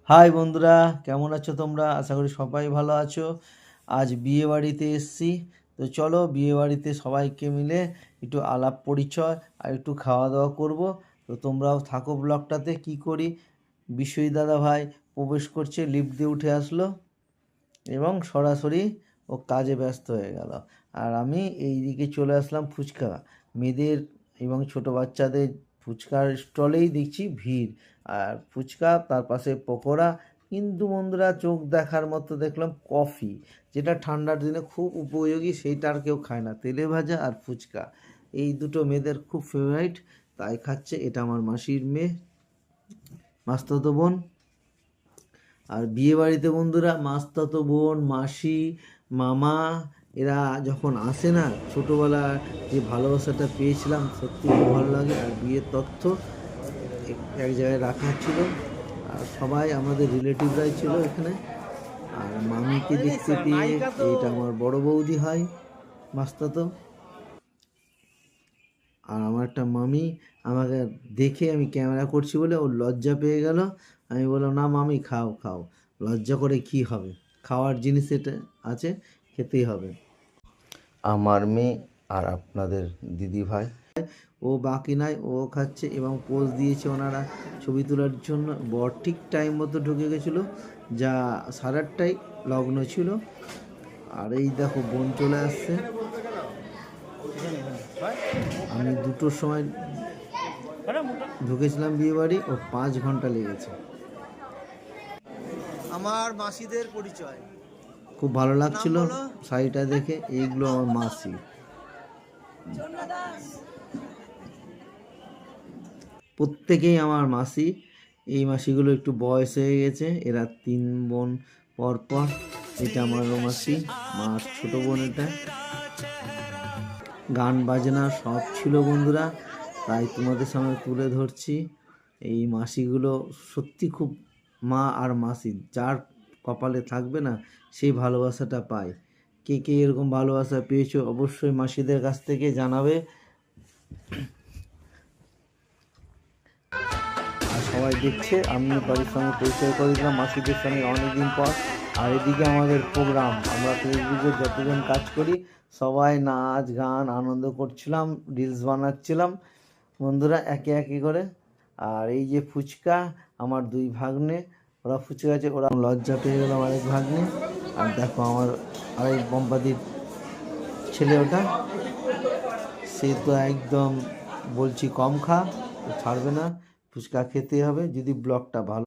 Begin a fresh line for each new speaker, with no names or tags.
High বন্ধুরা, কেমন আছো তোমরা? আশা করি সবাই ভালো আছো। আজ বিয়ে বাড়িতে এসছি, তো চলো বিয়ে বাড়িতে সবাইকে মিলে একটু আলাপ পরিচয় আর একটু খাওয়া দাওয়া করব। তো তোমরাও থাকো ব্লগটাতে। কি করি, বিশ্বজিৎ দাদা ভাই প্রবেশ করছে, লিফট দিয়ে উঠে আসলো এবং সরাসরি ও কাজে ব্যস্ত হয়ে গেল। আর আমি এই দিকে চলে আসলাম ফুচকা মেয়েদের এবং ছোট বাচ্চাদের ফুচকার স্টলেই দেখছি ভিড়। আর ফুচকা, তার পাশে পকোড়া, কিন্তু বন্ধুরা চোখ দেখার মতো দেখলাম কফি, যেটা ঠান্ডার দিনে খুব উপযোগী, সেইটা আর কেউ খায় না। তেলে ভাজা আর ফুচকা, এই দুটো মেয়েদের খুব ফেভারিট, তাই খাচ্ছে। এটা আমার মাসির মেয়ে, মাস্তুতো বোন। আর বিয়ে বাড়িতে বন্ধুরা মাস্তুতো বোন, মাসি, মামা এরা যখন আসে না, ছোটোবেলার যে ভালোবাসাটা পেয়েছিলাম সত্যি খুব ভালো লাগে। আর বিয়ের তথ্য এক জায়গায় রাখা ছিল, আর সবাই আমাদের রিলেটিভরাই ছিল এখানে। আর মামিকে দেখতে পেয়ে, এইটা আমার বড় বৌদি হয় মাস্তুতো। আর আমার একটা মামি আমাকে দেখে, আমি ক্যামেরা করছি বলে ওর লজ্জা পেয়ে গেল। আমি বললাম, না মামি খাও খাও, লজ্জা করে কি হবে, খাওয়ার জিনিস এটা আছে, খেতেই হবে। আমার মেয়ে আর আপনাদের দিদি ভাই, ও বাকি নাই, ও খাচ্ছে এবং পোজ দিয়েছে ওনারা ছবি তোলার জন্য। বর ঠিক টাইম মতো ঢুকে গেছিলো, যা 8:30টায় লগ্ন ছিল। আর এই দেখো বোন চলে আসছে। আমি 2টোর সময় ঢুকেছিলাম বিয়ে বাড়ি, ও 5 ঘন্টা লেগেছে।
আমার মাসিদের পরিচয়।
খুব ভালো লাগছিল শাড়িটা দেখে। এইগুলো আমার মাসি। প্রত্যেকেই আমার মাসি। এই মাসিগুলো একটু বয়স হয়ে গেছে, এরা 3 বোন পর পর। এটা আমার মাসি, মার ছোট বোন এটা। গান বাজনা সব ছিল বন্ধুরা, তাই তোমাদের সামনে তুলে ধরছি। এই মাসিগুলো সত্যি খুব, মা আর মাসি যার কপালে থাকবে না, সেই ভালোবাসাটা পায়। কে কে এরকম ভালোবাসা পেয়েছো অবশ্যই মাসিদের কাছ থেকে জানাবে। আর সবাই দেখছে, আমি বাড়ির সঙ্গে পরিচয় করে দিলাম মাসিদের সঙ্গে অনেকদিন পর। আর এদিকে আমাদের প্রোগ্রাম, আমরা ফেসবুকে যতজন কাজ করি সবাই নাচ গান আনন্দ করছিলাম, রিলস বানাচ্ছিলাম বন্ধুরা একে একে করে। আর এই যে ফুচকা, আমার 2 ভাগ্নে, ওরা ফুচকা আছে, ওরা লজ্জা পেয়ে গেল আরেক ভাগ্নে। আর দেখো আমার আরেক বম্পাদির ছেলে, ওটা সে তো একদম বলছি কম খা, ছাড়বে না, ফুচকা খেতে হবে। যদি ব্লগটা ভালো